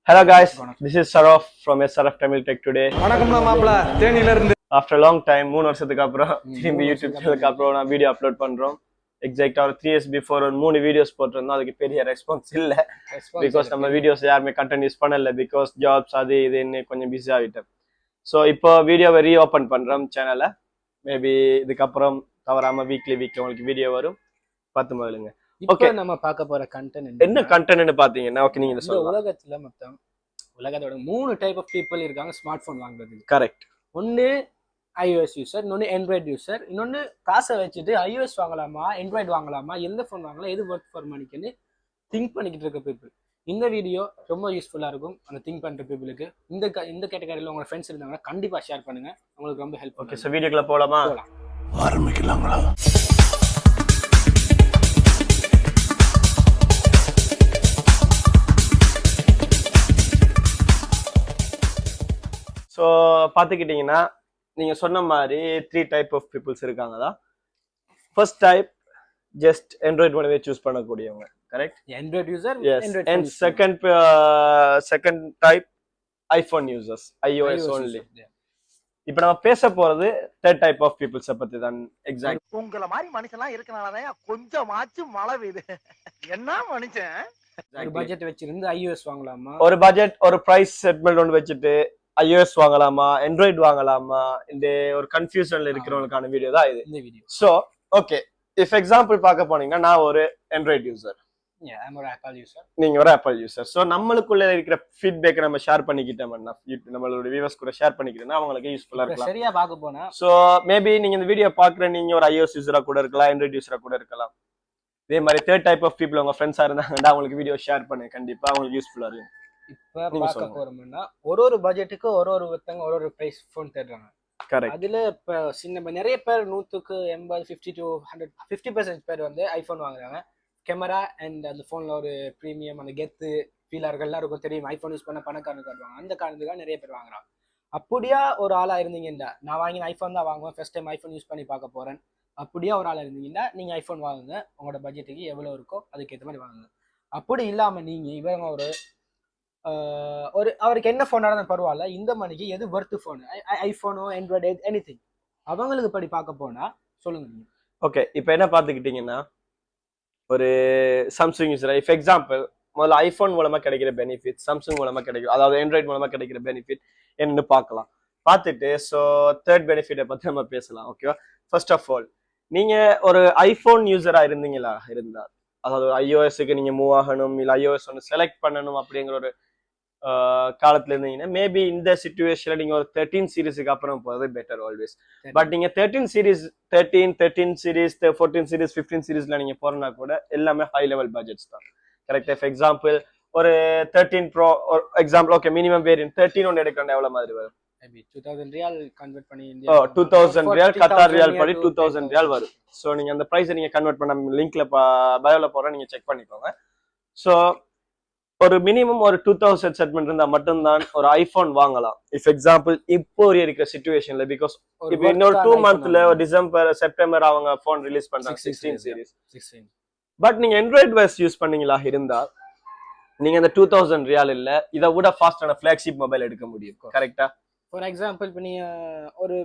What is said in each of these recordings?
Hello guys, this is Saraf from SRF Tamil Tech today. After a long time, 3 வருஷத்துக்கு அப்புறம் திரும்பி YouTube சேனலுக்கு அப்புறம் நான் வீடியோ அப்லோட் பண்றோம். எக்ஸாக்ட்டா ஒரு 3 years before ஒரு 3 வீடியோஸ் போட்டிருந்தோம். அதுக்கு பெரிய ரெஸ்பான்ஸ் இல்ல. பிகாஸ் நம்ம வீடியோஸ் யாருமே கண்டென்ட் யூஸ் பண்ணல பிகாஸ் ஜாப்ஸ் அது இதுன்னு கொஞ்சம் பிஸி ஆகிட்டேன். ஸோ இப்போ வீடியோவை ரீஓப்பன் பண்றோம் சேனலை. மேபி இதுக்கப்புறம் தவறாம வீக்லி உங்களுக்கு வீடியோ வரும். பார்த்து முதலுங்க. இப்போ நம்ம பார்க்க போற கண்டென்ட் என்ன கண்டென்ட்னு பாத்தீங்கன்னா ஓகே நீங்க சொல்லுங்க. உலகத்துல மொத்தம் உலகத்தோட 3 டைப் ஆஃப் பீப்புள் இருக்காங்க ஸ்மார்ட் போன் வாங்குறதுக்கு. கரெக்ட். ஒன்னு iOS யூசர், இன்னொன்னு Android யூசர், இன்னொன்னு காசை வச்சுட்டு iOS வாங்கலாமா Android வாங்கலாமா எந்த போன் வாங்கலாம் எது ஒர்க் ஃபார் மணிக்குன்னு திங்க் பண்ணிக்கிட்டு இருக்க பீப்புள். இந்த வீடியோ ரொம்ப யூஸ்ஃபுல்லா இருக்கும் அந்த திங்க் பண்ற பீப்புளுக்கு. இந்த கேட்டகரியில உங்க ஃப்ரெண்ட்ஸ் இருந்தாங்கன்னா கண்டிப்பா ஷேர் பண்ணுங்க, உங்களுக்கு ரொம்ப ஹெல்ப். ஓகே சோ வீடியோக்குள்ள போலாமா? ஆரம்பிக்கலாங்களா? ஸோ பார்த்துக்கிட்டிங்கன்னா நீங்கள் சொன்ன மாதிரி 3 டைப் ஆஃப் பீப்புள்ஸ் இருக்காங்கதான். ஃபர்ஸ்ட் டைப் ஜஸ்ட் ஆண்ட்ராய்ட் மட்டுமே சூஸ் பண்ணக்கூடியவங்க. Correct. Android user. And second type iPhone users, iOS only. இப்போ நம்ம பேச போறது தேர்ட் டைப் ஆஃப் பீப்புள்ஸை பத்தி தான். எக்ஸாக்ட் உங்கள மாதிரி மனுஷன்லாம் இருக்கனாலதான் கொஞ்சமாச்சும் மழை பெய்யுது. என்ன மனுஷன் ஒரு பட்ஜெட் வச்சிருந்து iOS வாங்கலாமா, ஒரு பட்ஜெட் ஒரு பிரைஸ் செட்மெண்ட் ஒன்று வச்சுட்டு iOS வாங்கலாமா Android வாங்கலாமா இந்த ஒரு கன்ஃபியூஷன்ல இருக்கிறவங்களுக்கான வீடியோ தான் இது. இந்த video. So okay if example பார்க்க போனீங்கன்னா நான் ஒரு Android யூசர், I'm ஒரு Apple யூசர், நீங்க ஒரு Apple யூசர். சோ நம்மளுக்குள்ள இருக்கிற ஃபீட்பேக் நம்ம ஷேர் பண்ணிக்கிட்டோம்னா நம்மளோட வியூவர்ஸ் கூட ஷேர் பண்ணிக்கிட்டோம்னா அவங்களுக்கு யூஸ்ஃபுல்லா இருக்கலாம். சரியா பார்க்க போனா சோ மேபி நீங்க இந்த வீடியோ பாக்குற நீங்க ஒரு iOS யூசரா கூட இருக்கலாம் Android யூசரா கூட இருக்கலாம். இதே மாதிரி தேர்ட் டைப் ஆஃப் பீப்புள் உங்க ஃப்ரெண்ட்ஸா இருந்தாங்கன்னா அவங்களுக்கு வீடியோ ஷேர் பண்ணுங்க, கண்டிப்பா அவங்களுக்கு யூஸ்ஃபுல்லா இருக்கும். இப்ப பார்க்க போறோம்னா ஒரு பட்ஜெட்டுக்கு ஒருத்தங்க ஒரு பிரைஸ் போன் தேடுறாங்க. கரெக்ட். அதுல இப்ப நிறைய பேர் 100க்கு 80 50 to 100 50% பேர் வந்து ஐபோன் வாங்குறாங்க. கேமரா அண்ட் அந்த போன்ல ஒரு பிரீமியம் அந்த கெத்து ஃபீலர்கள் எல்லாருக்கும் தெரியும். ஐபோன் யூஸ் பண்ண பணக்காரங்க காட்டுவாங்க, அந்த காரணத்துக்காக நிறைய பேர் வாங்குறாங்க. அப்படியா ஒரு ஆளா இருந்தீங்கன்னா நான் வாங்கின ஐபோன் தான் வாங்குவேன், ஃபர்ஸ்ட் டைம் ஐபோன் யூஸ் பண்ணி பார்க்க போறேன், அப்படியா ஒரு ஆளா இருந்தீங்கன்னா நீங்க ஐபோன் வாங்குங்க. உங்களோட பட்ஜெட்டுக்கு எவ்வளவு இருக்கோ அதுக்கேற்ற மாதிரி வாங்குங்க. அப்படி இல்லாம நீங்க இவங்க அவருக்கு என்ன போன் இருந்தாலும் பரவாயில்ல, இந்த மணிக்கு எது வர்த்து போன், ஐபோனோ ஆண்ட்ராய்டு எனிதிங் அவங்களுக்கு படி பார்க்க போனா சொல்லுங்க நீங்க. ஓகே இப்போ என்ன பார்த்துக்கிட்டீங்கன்னா ஒரு சாம்சங் யூசர் இஃப் எக்ஸாம்பிள் முதல்ல ஐபோன் மூலமா கிடைக்கிற பெனிஃபிட், சாம்சங் மூலமா கிடைக்கும் அதாவது ஆண்ட்ராய்டு மூலமா கிடைக்கிற பெனிஃபிட் என்னன்னு பார்க்கலாம். பார்த்துட்டு ஸோ தேர்ட் பெனிஃபிட்டை பத்தி நம்ம பேசலாம். ஓகேவா? ஃபர்ஸ்ட் ஆஃப் ஆல் நீங்க ஒரு ஐபோன் யூசரா இருந்தா அதாவது iOSக்கு நீங்க மூவ் ஆகணும் இல்ல iOS ஒன்று செலக்ட் பண்ணணும் அப்படிங்கிற ஒரு காலத்துல இருந்தீங்கன்னா மேபி இந்த சிச்சுவேஷன்ல நீங்க ஒரு 13 சீரீஸுக்கு அப்புறம் போறது பெட்டர் ஆல்வேஸ். பட் நீங்க 13 சீரீஸ் 14 சீரீஸ் 15 சீரீஸ்ல நீங்க போறனா கூட எல்லாமே ஹை லெவல் பட்ஜெட்ஸ் தான். கரெக்ட். ஃபார் எக்ஸாம்பிள் ஒரு 13 bro example okay minimum variant 13 ஒன்று எடுக்கணும் எவ்வளவு மாதிரி வரும்? மேபி 2000 ரியால் கன்வர்ட் பண்ணி 2000 ரியால் கத்தார் ரியால் படி 2000 ரியால் வரும். சோ நீங்க அந்த பிரைஸை நீங்க கன்வெர்ட் பண்ண லிங்க்ல பயோல போற நீங்க செக் பண்ணிக்கோங்க. சோ ஒரு மினிமம் ஒரு 2000 செட்மெண்ட் இருந்தா மட்டும்தான் ஒரு ஐபோன் வாங்கலாம். இஃப் எக்ஸாம்பிள் இப்போ இருக்கிற சிச்சுவேஷன்ல பிகாஸ் இப்போ இன்னொரு 2 மந்த்ல டிசம்பர் செப்டம்பர் அவங்க போன் ரிலீஸ் பண்றாங்க 16 சீரிஸ். பட் நீங்க ஆண்ட்ராய்டு வைஸ் யூஸ் பண்ணீங்களா இருந்தா நீங்க அந்த 2000 ரியால் இல்ல இதை விட ஃபாஸ்டான ஃபிளாக்ஷிப் மொபைல் எடுக்க முடியும். கரெக்டா? ஃபார் எக்ஸாம்பிள் இப்போ நீ ஒரு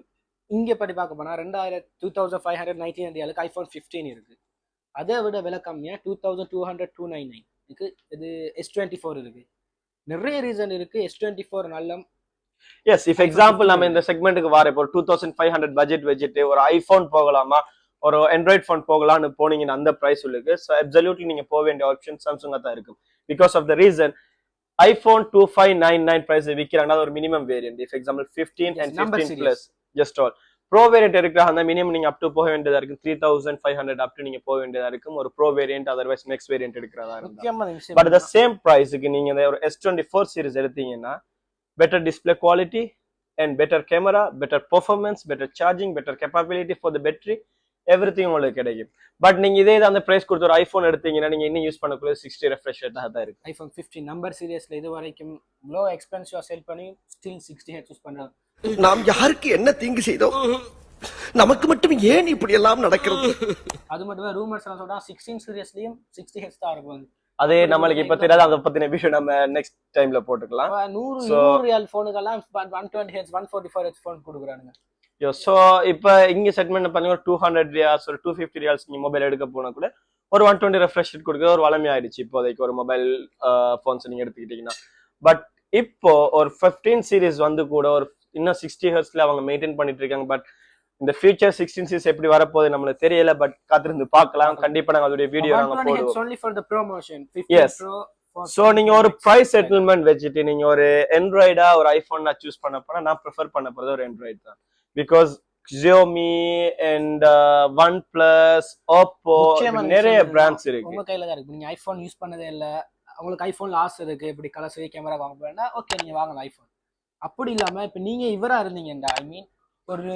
இங்கே படி பார்க்க போனா 2519 ரியாலுக்கு ஐபோன் 15 இருக்கு. அதை விட விலை கம்மியா 2200 இருக்கு. இது S24 இருக்கு. நிறைய ரீசன் இருக்கு. S24 நல்ல எஸ் இஃப் எக்ஸாம்பிள் நம்ம இந்த செக்மெண்ட்டுக்கு வர இப்போ 2500 பட்ஜெட் வச்சுட்டு ஒரு ஐபோன் போகலாமா ஒரு ஆண்ட்ராய்ட் ஃபோன் போகலான்னு போனீங்கன்னா அந்த பிரைஸ் இருக்கு. ஸோ அப்சல்யூட்லி நீங்க போக வேண்டிய ஆப்ஷன் சாம்சங்கா தான் இருக்கும். Because of the reason iPhone 2599 price விற்கிறாங்க ஒரு minimum variant. If example 15 and 15 plus just all pro variant இருக்கிற அந்த மினிமம் நீங்க அப் டு போக வேண்டியதா இருக்கும் 3500 அப் டு நீங்க போக வேண்டியதா இருக்கும் ஒரு bro variant otherwise next variant எடுக்கிறதா இருக்கும். பட் த சேம் பிரைஸுக்கு நீங்க ஒரு S24 சீரிஸ் எடுத்தீங்கன்னா better display quality and better camera, better performance, better charging, better capability for the battery everything உங்களுக்கு கிடைக்கும். பட் நீங்க இதே அந்த பிரைஸ் கொடுத்து ஒரு ஐபோன் எடுத்தீங்கன்னா நீங்க இன்னும் யூஸ் பண்ணக்கூடிய 60 ரெஃப்ரெஷ் ரேட் தான் இருக்கு. ஐபோன் 15 நம்பர் சீரிஸ்ல இது வரைக்கும் லோ எக்ஸ்பென்சிவா செல் பண்ணி ஸ்டில் 60 ஹெர்ட்ஸ் யூஸ் பண்றாங்க. நாம் யாருக்கு என்ன தீங்கு செய்தோம்? நமக்கு மட்டும் ஏன் இப்படி எல்லாம் நடக்கிறது? அது மட்டும் ரூமர்ஸ் எல்லாம் சொல்றாங்க 16 சீரிஸ்லயும் 60 ஹெர்ட்ஸ் தான் இருக்கும். அது நம்மளுக்கு இப்ப தெரியாது, அதை பத்தின விஷயம் நம்ம நெக்ஸ்ட் டைம்ல போட்டுக்கலாம். 100 ரியால் போனுக்கெல்லாம் 120 ஹெர்ட்ஸ் 144 ஹெர்ட்ஸ் போன் கொடுக்குறானுங்க. சோ இப்ப இங்க செக்மெண்ட் பண்ணி ஒரு 200 ரியால்ஸ் ஒரு 250 ரியால்ஸ் நீங்க மொபைல் எடுக்க போனா கூட ஒரு 120 ரெஃப்ரெஷ் ரேட் கொடுக்க ஒரு வளமை ஆயிடுச்சு இப்போதைக்கு ஒரு மொபைல் போன்ஸ் நீங்க எடுத்துக்கிட்டீங்கன்னா. பட் இப்போ ஒரு 15 சீரிஸ் வந்து கூட ஒரு இன்னும் 60 ஹெர்ட்ஸ்ல அவங்க மெயின்டைன் பண்ணிட்டு இருக்காங்க. பட் இந்த ஃபியூச்சர் 16 சீரிஸ் எப்படி வரப்போகுது நம்மளுக்கு தெரியல. பட் காத்திருந்து பார்க்கலாம். கண்டிப்பா நாங்க அதோட வீடியோ நாங்க போடுவோம். only for the promotion 15 Yes. Pro. So நீங்க ஒரு பிரைஸ் செட்டில்மெண்ட் வச்சுட்டு நீங்க ஒரு ஆண்ட்ராய்டா ஒரு ஐபோன் நான் சூஸ் பண்ண போனா நான் ப்ரிஃபர் பண்ண போறது ஒரு ஆண்ட்ராய்டு தான். Because Xiaomi and OnePlus, Oppo நிறைய பிராண்ட்ஸ் இருக்கு. உங்க கையில தான் இருக்கு. நீங்க ஐபோன் யூஸ் பண்ணதே இல்ல, உங்களுக்கு ஐபோன்ல ஆசை இருக்கு இப்படி கலர் சரி கேமரா வாங்க போறேன்னா ஓகே நீங்க வாங்கலாம் ஐபோன். அப்படி இல்லாம இப்ப நீங்க இவரா இருந்தீங்கடா, ஐ மீன் ஒரு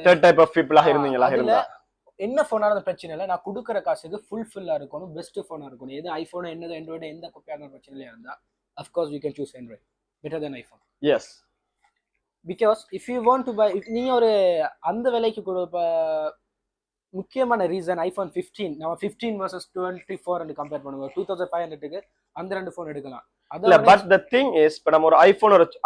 தேர்ட் டைப் ஆஃப் பீப்பிளா இருந்தீங்களா இருந்தா என்ன போனா பிரச்சனை இல்லை, நான் கொடுக்குற காசுக்கு ஃபுல்ஃபில்லா இருக்கணும், பெஸ்ட் போனா இருக்கணும். எது ஐபோன் என்னது ஆண்ட்ராய்டு எந்த குப்பையான பிரச்சனை இல்லையா இருந்தா of course you can choose Android better then iPhone. Yes, because if you want to buy, நீங்க ஒரு அந்த விலைக்கு கொடுப்ப முக்கியமான ரீசன் ஐபோன் 15 நம்ம 15 vs 24 கம்பேர் பண்ணுவோம். 2500க்கு அந்த ரெண்டு போன் எடுக்கலாம். இல்ல பட் தி திங் இஸ் இப்ப நம்ம ஒரு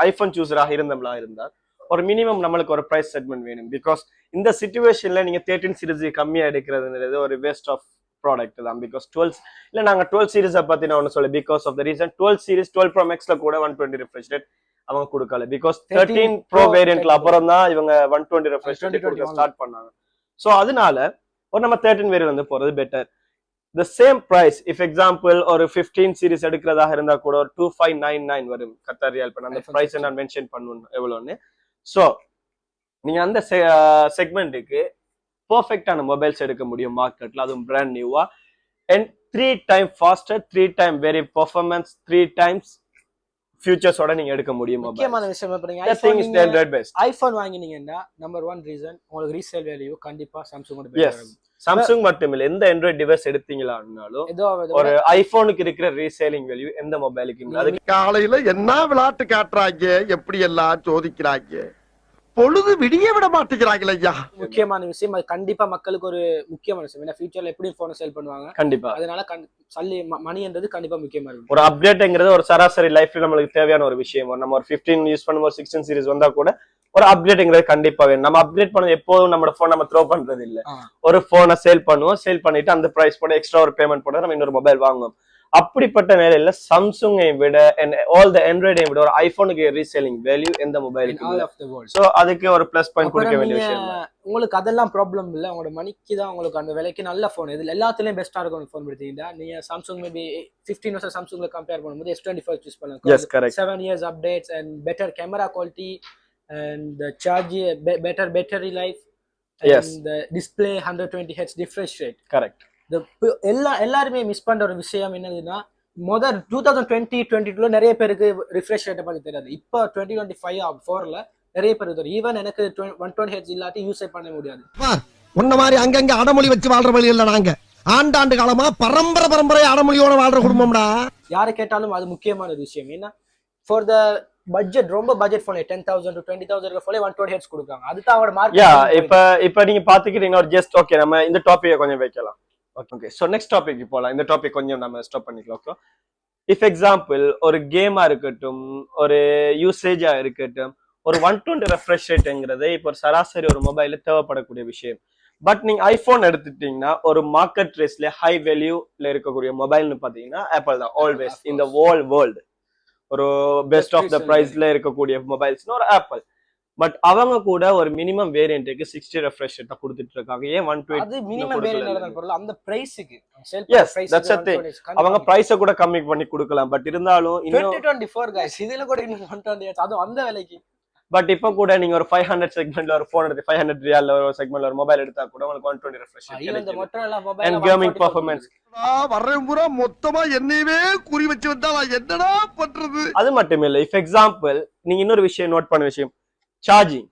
ஐபோன் சூஸராக இருந்தோம்ல இருந்தா ஒரு மினிமம் நம்மளுக்கு ஒரு பிரைஸ் செக்மெண்ட் வேணும். பிகாஸ் இந்த சிச்சுவேஷன்ல நீங்க 13 சீரிஸ் கம்மியா எடுக்கிறதுன்றது ஒரு வேஸ்ட் ஆஃப் ப்ராடக்ட் தான். பிகாஸ் 12 இல்ல நாங்க 12 சீரிஸை பத்தி நான் ஒன்னு சொல்ல. Because of the reason 12 series 12 Pro Maxல கூட 120 ரெஃப்ரெஷ் ரேட் அவங்க கொடுக்கல. பிகாஸ் 13 Pro வேரியன்ட்ல அப்புறம் தான் இவங்க 120 ரெஃப்ரெஷ் ரேட் கொடுக்க ஸ்டார்ட் பண்ணாங்க. சோ அதனால ஒரு நம்ம 13 வேரியன்ட் வந்து போறது better. the same price if example ஒரு 15 சீரிஸ் எடுக்கிறதாக இருந்தா கூட ஒரு 2599 வரும் கத்தார் ரியால். பண்ண அந்த பிரைஸ் நான் மென்ஷன் பண்ணுவேன் எவ்வளவுன்னு. சோ நீங்க அந்த செக்மெண்ட்டுக்கு பெர்ஃபெக்ட்டான மொபைல்ஸ் எடுக்க முடியும் மார்க்கெட்ல, அதுவும் பிராண்ட் நியூவா and 3 times faster, 3 times very performance, 3 times ஃபியூச்சர்ஸோட நீங்க எடுக்க முடியும். முக்கியமான விஷயம் பாருங்க, ஐபோன் வாங்கினீங்கன்னா நம்பர் 1 ரீசன் உங்களுக்கு ரீசேல் வேல்யூ கண்டிப்பா சாம்சங்கோட பெட்டரா இருக்கும். சாம்சங் மட்டும் இல்ல எந்த ஆண்ட்ராய்டு டிவைஸ் எடுத்தீங்களானாலும் ஒரு ஐபோனுக்கு இருக்கிற ரீசேலிங் வேல்யூ எந்த மொபைலுக்கு. அதுக்கு காலையில என்ன விளையாட்டு காட்டுறாங்க, எப்படி எல்லாம் சோதிக்கிறாங்க, பொழுது விடிய விட மாட்டேங்கிறாங்களே ஐயா. முக்கியமான விஷயம் அது கண்டிப்பா மக்களுக்கு ஒரு முக்கியமான விஷயம். ஏன்னா ஃபியூச்சர்ல எப்படி போனை சேல் பண்ணுவாங்க கண்டிப்பா, அதனால மணின்றது கண்டிப்பா முக்கியமா இருக்கும். ஒரு அப்டேட்ங்கிறது ஒரு சராசரி லைஃப்ல நம்மளுக்கு தேவையான ஒரு விஷயம். நம்ம ஒரு 15 யூஸ் பண்ணும்போது 16 சீரிஸ் வந்தா கூட ஒரு அப்டேட்ங்கிறது கண்டிப்பா வேணும். நம்ம அப்டேட் பண்ணது எப்போதும் நம்ம போன் நம்ம த்ரோ பண்றது இல்ல. ஒரு போனை சேல் பண்ணுவோம், சேல் பண்ணிட்டு அந்த பிரைஸ் போட எக்ஸ்ட்ரா ஒரு பேமெண்ட் போட நம்ம இன்னொரு மொபைல் வாங்குவோம். அப்படிப்பட்ட நிலையில சாம்சங்கை விட ஆல் த ஆண்ட்ராய்டை விட ஒரு ஐபோனுக்கு ரீசேலிங் வேல்யூ எந்த மொபைலுக்கு. சோ அதுக்கு ஒரு பிளஸ் பாயிண்ட் கொடுக்க வேண்டிய விஷயம். உங்களுக்கு அதெல்லாம் ப்ராப்ளம் இல்ல, உங்களோட மணிக்கு தான் உங்களுக்கு அந்த விலைக்கு நல்ல போன் இதுல எல்லாத்துலயும் பெஸ்டா இருக்கும் போன் எடுத்தீங்கன்னா நீங்க சாம்சங் மேபி 15 வருஷம் சாம்சங்ல கம்பேர் பண்ணும்போது S25 சூஸ் பண்ணலாம். 7 years updates and better camera quality and the charge better battery life and the display 120 Hz refresh rate. Correct. எல்லாருமே மிஸ் பண்ற ஒரு விஷயம் என்னதுன்னா முதல் 2020-22 நிறைய பேருக்கு ரிஃப்ரெஷ் ரேட்டை பத்தி தெரியாது. இப்போ 2025-4ல நிறைய பேருக்கு தெரியும். ஈவன் எனக்கு 120 Hz இல்லாட்டி யூஸ் பண்ண முடியாது. உன்ன மாதிரி அங்கங்க அடமொழி வச்சு வாழ்ற வழி இல்ல. நாங்க ஆண்டாண்டு காலமா பரம்பரை அடமொழியோட வாழ்ற குடும்பம்டா. யாரை கேட்டாலும் அது முக்கியமான ஒரு விஷயம். ஏன்னா ஃபார் த பட்ஜெட் ரொம்ப பட்ஜெட் போன் 10,000 to 20,000 போல 120 Hz கொடுக்குறாங்க. அதுதான் அவரோட மார்க்கெட். இப்ப நீங்க பாத்துக்கிட்டீங்க ஒரு ஜஸ்ட் ஓகே நம்ம இந்த டாபிக்கை கொஞ்சம் வைக்கலாம். ஓகே சோ நெக்ஸ்ட் டாபிக் போலாம். இந்த டாபிக் கொஞ்சம் நம்ம ஸ்டாப் பண்ணிக்கலாம். ஓகே இஃப் எக்ஸாம்பிள் ஒரு கேமா இருக்கட்டும், ஒரு யூசேஜா இருக்கட்டும், ஒரு 120 ரெஃப்ரெஷ் ரேட்ங்கிறது இப்போ ஒரு சராசரி ஒரு மொபைல்ல தேவைப்படக்கூடிய விஷயம். பட் நீங்க ஐபோன் எடுத்துட்டீங்கன்னா ஒரு மார்க்கெட் ரேஸ்ல ஹை வேல்யூல இருக்கக்கூடிய மொபைல்னு பாத்தீங்கன்னா ஆப்பிள் தான் ஆல்வேஸ் இந்த ஹோல் வேர்ல்டு. ஒரு பெஸ்ட் ஆஃப் த பிரைஸ்ல இருக்கக்கூடிய மொபைல்ஸ்னா ஒரு ஆப்பிள். பட் அவங்க கூட ஒரு மினிமம் வேரியன்ட்க்கு 60 ரெஃப்ரெஷ் ரேட் கொடுத்துட்டு இருக்காங்க. ஏன் 120 அது மினிமம் வேரியன்ட் பொருள் அந்த பிரைஸ்க்கு sale price that's a thing. அவங்க பிரைஸை கூட கம்மி பண்ணி கொடுக்கலாம். பட் இருந்தாலும் இன்னும் 2024 गाइस இதுல கூட இன்னும் 120 அது அந்த விலைக்கு. பட் இப்ப கூட நீங்க ஒரு 500 செக்மெண்ட்ல ஒரு போன் எடுத்து 500 ரியால்ல ஒரு செக்மெண்ட்ல ஒரு மொபைல் எடுத்தா கூட உங்களுக்கு 120 ரெஃப்ரெஷ் ரேட் கிடைக்கும். இந்த மொட்டரோலா மொபைல் and gaming performance வரேன் பூரா மொத்தமா என்னையவே குறி வச்சு வந்தா நான் என்னடா பண்றது. அது மட்டும் இல்ல, இஃப் எக்ஸாம்பிள் நீங்க இன்னொரு விஷயம் நோட் பண்ண விஷயம் charging,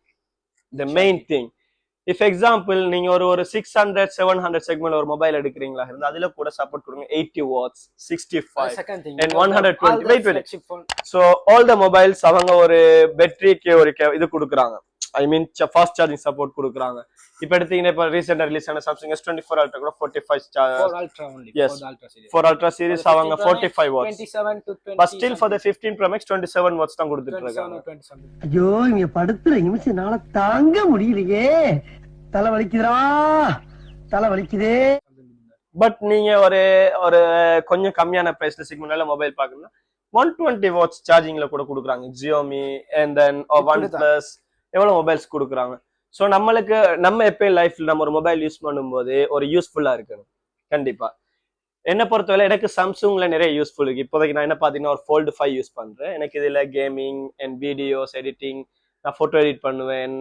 the main thing. if example நீங்க ஒரு 600-700 செக்மென்ட் ஒரு மொபைல் எடுக்கிறீங்களா இருந்தா அதுல கூட சப்போர்ட் கொடுங்க 80 watts 65 and 120 wait so all the mobiles அவங்க ஒரு பேட்டரிக்கு ஒரு இது கொடுக்குறாங்க. ஐ மீன் ஃபாஸ்ட் சார்ஜிங் சப்போர்ட் கொடுக்குறாங்க. இப்போ எடுத்தீங்கன்னா இப்போ ரீசெண்டாக ரிலீஸ் ஆன சாம்சங் S24 Ultra கூட 45 4 Ultra only. Yes. 4 Ultra series அவங்க 45 watts. 27 to 20. But still for the 15 Pro Max 27 watts தான் கொடுத்துட்டு இருக்காங்க. 27. ஐயோ இங்க படுத்துற நிமிஷம்னால தாங்க முடியலையே. தலை வலிக்குதுடா, தலை வலிக்குதே. பட் நீங்க ஒரு ஒரு கொஞ்சம் கம்மியான பிரைஸ்ல சிக்மெண்ட்ல மொபைல் பார்க்கணும்னா 120 வாட்ஸ் சார்ஜிங்ல கூட கொடுக்குறாங்க. Xiaomi and then OnePlus எவ்வளவு மொபைல்ஸ் கொடுக்குறாங்க. ஸோ நம்மளுக்கு நம்ம எப்பயும் லைஃப்ல நம்ம ஒரு மொபைல் யூஸ் பண்ணும்போது ஒரு யூஸ்ஃபுல்லா இருக்கணும் கண்டிப்பா. என்னை பொறுத்தவரை எனக்கு சாம்சங்ல நிறைய யூஸ்ஃபுல் இருக்கு. இப்போதைக்கு நான் என்ன பார்த்தீங்கன்னா ஒரு Fold 5 யூஸ் பண்றேன். எனக்கு இதுல கேமிங் அண்ட் வீடியோஸ் எடிட்டிங், நான் ஃபோட்டோ எடிட் பண்ணுவேன்,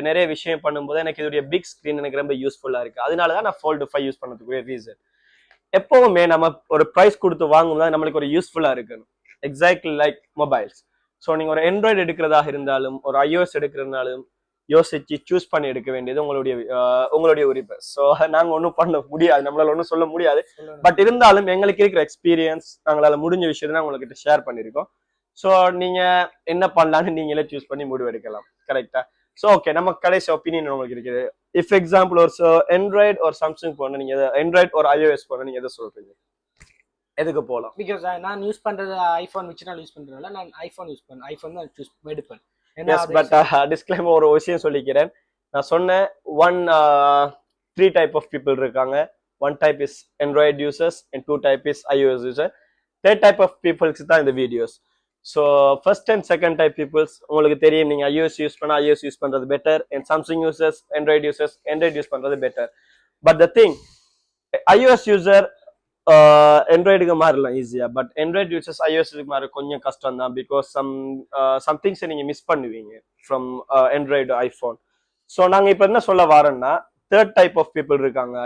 நிறைய விஷயம் பண்ணும்போது எனக்கு இதோடைய பிக் ஸ்க்ரீன் எனக்கு ரொம்ப யூஸ்ஃபுல்லா இருக்கு. அதனால தான் நான் Fold 5 யூஸ் பண்ணதுக்குரிய ரீசன். எப்பவுமே நம்ம ஒரு ப்ரைஸ் கொடுத்து வாங்கும்போது நம்மளுக்கு ஒரு யூஸ்ஃபுல்லா இருக்கணும். Exactly like mobiles. ஸோ நீங்க ஒரு ஆண்ட்ராய்டு எடுக்கிறதாக இருந்தாலும் ஒரு iOS எடுக்கிறதுனாலும் யோசிச்சு சூஸ் பண்ணி எடுக்க வேண்டியது உங்களுடைய உரிமை. ஸோ நாங்க ஒன்றும் பண்ண முடியாது, நம்மளால ஒன்றும் சொல்ல முடியாது. பட் இருந்தாலும் எங்களுக்கு இருக்கிற எக்ஸ்பீரியன்ஸ் நாங்களால முடிஞ்ச விஷயத்தை உங்ககிட்ட ஷேர் பண்ணியிருக்கோம். ஸோ நீங்க என்ன பண்ணலான்னு நீங்களே சூஸ் பண்ணி முடிவு எடுக்கலாம். கரெக்டா? ஸோ ஓகே, நம்ம கடைசி ஒப்பீனியன் உங்களுக்கு இருக்குது. இஃப் எக்ஸாம்பிள் ஒரு ஆண்ட்ராய்டு ஒரு சாம்சங் போன நீங்க ஆண்ட்ராய்டு ஒரு iOS போன நீங்க எதை சொல்றீங்க? எதுக்கு போகலாம்? பிகாஸ் நான் யூஸ் பண்றது ஐபோன் வச்சு நான் யூஸ் பண்றதுனால நான் ஐபோன் யூஸ் பண்ணேன். ஐபோன் தான் சூஸ் எடுப்பேன். எஸ், பட் டிஸ்க்ளைமர் ஒரு விஷயம் சொல்லிக்கிறேன். நான் சொன்ன three type of people இருக்காங்க. One type is Android users and 2 type is iOS user. Third type of people தான் இந்த videos. So first and second type peoples உங்களுக்கு தெரியும், நீங்க iOS யூஸ் பண்ணா iOS யூஸ் பண்றது better, and Samsung users Android use பண்றது better. But the thing, iOS user ஆண்ட்ராய்டுக்கு மாறலாம் ஈஸியா, பட் ஆண்ட்ராய்டு யூசர்ஸ் iOSக்கு மாற கொஞ்சம் கஷ்டம் தான். பிகாஸ் சம் திங்ஸ் நீங்க மிஸ் பண்ணுவீங்க ஃப்ரம் ஆண்ட்ராய்டு ஐஃபோன். ஸோ நாங்க இப்ப என்ன சொல்ல வரோம்னா, தேர்ட் டைப் ஆஃப் பீப்புள் இருக்காங்க.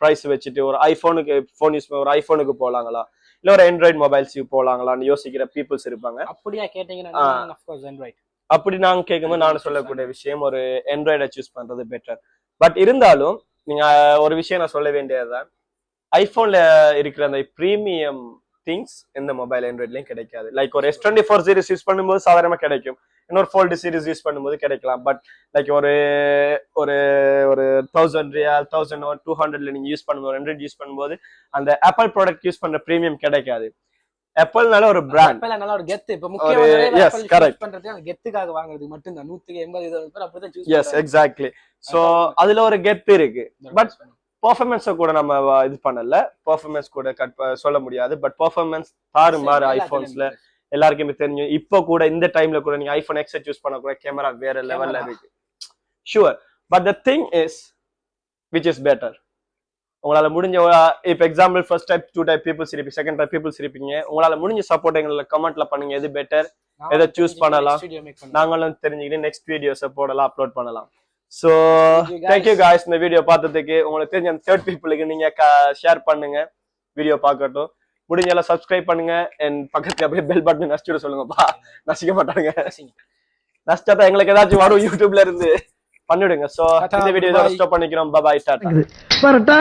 ப்ரைஸ் வச்சுட்டு ஒரு ஐஃபோனுக்கு ஃபோன் யூஸ் பண்ண ஒரு ஐஃபோனுக்கு போலாங்களா இல்ல ஒரு ஆண்ட்ராய்டு மொபைல்ஸுக்கு போலாங்களான்னு யோசிக்கிற பீப்புள்ஸ் இருப்பாங்க. அப்படியா கேட்டீங்கன்னா அப்படி நாங்க கேட்கும்போது நான் சொல்லக்கூடிய விஷயம் ஒரு ஆண்ட்ராய்டை சூஸ் பண்றது பெட்டர். பட் இருந்தாலும் நீங்க ஒரு விஷயம் நான் சொல்ல வேண்டியதுதான், ஐபோன்ல இருக்கிற அந்த பிரீமியம் திங்ஸ் இந்த மொபைல் ஆண்ட்ராய்ட்லயும் கிடைக்காது. லைக் ஒரு S24 சீரிஸ் யூஸ் பண்ணும்போது சாதாரணமா கிடைக்கும், இன்னொரு Fold சீரிஸ் யூஸ் பண்ணும்போது கிடைக்கலாம். பட் லைக் ஒரு ஒரு ஒரு 1000 ரியால் 1200ல நீங்க யூஸ் பண்ணும்போது ஆண்ட்ராய்டு யூஸ் பண்ணும்போது அந்த ஆப்பிள் ப்ராடக்ட் யூஸ் பண்ற பிரீமியம் கிடைக்காது. ஆப்பிள்னால ஒரு பிராண்ட், ஆப்பிள்னால ஒரு கெத்து. இப்ப முக்கியமான எஸ் கரெக்ட் பண்றது அந்த கெத்துக்காக வாங்குறதுக்கு மட்டும் தான் 180 பேர் அப்படிதான் சூஸ் எஸ் எக்ஸாக்ட்லி. சோ அதுல ஒரு கெத்து இருக்கு. பட் பெர்ஃபார்மன்ஸை கூட நம்ம இது பண்ணல, பெர்ஃபார்மன்ஸ் கூட சொல்ல முடியாது. பட் பெர்ஃபார்மன்ஸ் தாறுமாறு ஐபோன்ஸ்ல எல்லாருக்குமே தெரியும். இப்போ கூட இந்த டைம்ல கூட நீங்க ஐபோன் XS யூஸ் பண்ண கூட கேமரா வேற லெவல்ல இருக்கு. Sure, but the thing is which is better. உங்களால முடிஞ்ச இப்போ example first type 2 type peoples இருப்பீங்க, செகண்ட் டைப் பீப்புள்ஸ் இருப்பீங்க. உங்களால முடிஞ்ச சப்போர்ட் எங்களை கமெண்ட்ல பண்ணுங்க, எது பெட்டர், எதை சூஸ் பண்ணலாம். நாங்களும் தெரிஞ்சுக்கிட்டு நெக்ஸ்ட் வீடியோஸை போடலாம், அப்லோட் பண்ணலாம். So thank you guys இந்த வீடியோ பார்த்ததுக்கு. உங்களுக்கு தெரிஞ்ச அந்த தேர்ட் பீப்புளுக்கு நீங்க ஷேர் பண்ணுங்க, வீடியோ பார்க்கட்டும். முடிஞ்ச எல்லாம் சப்ஸ்கிரைப் பண்ணுங்க அண்ட் பக்கத்துல அப்படியே பெல் பட்டன் நசிச்சுட சொல்லுங்கப்பா. நசிக்க மாட்டாங்க, நசிச்சா எங்களுக்கு ஏதாச்சும் வரும் யூடியூப்ல இருந்து பண்ணிடுங்க. சோ இந்த வீடியோ ஸ்டாப் பண்ணிக்கிறோம். பாய், டாடா.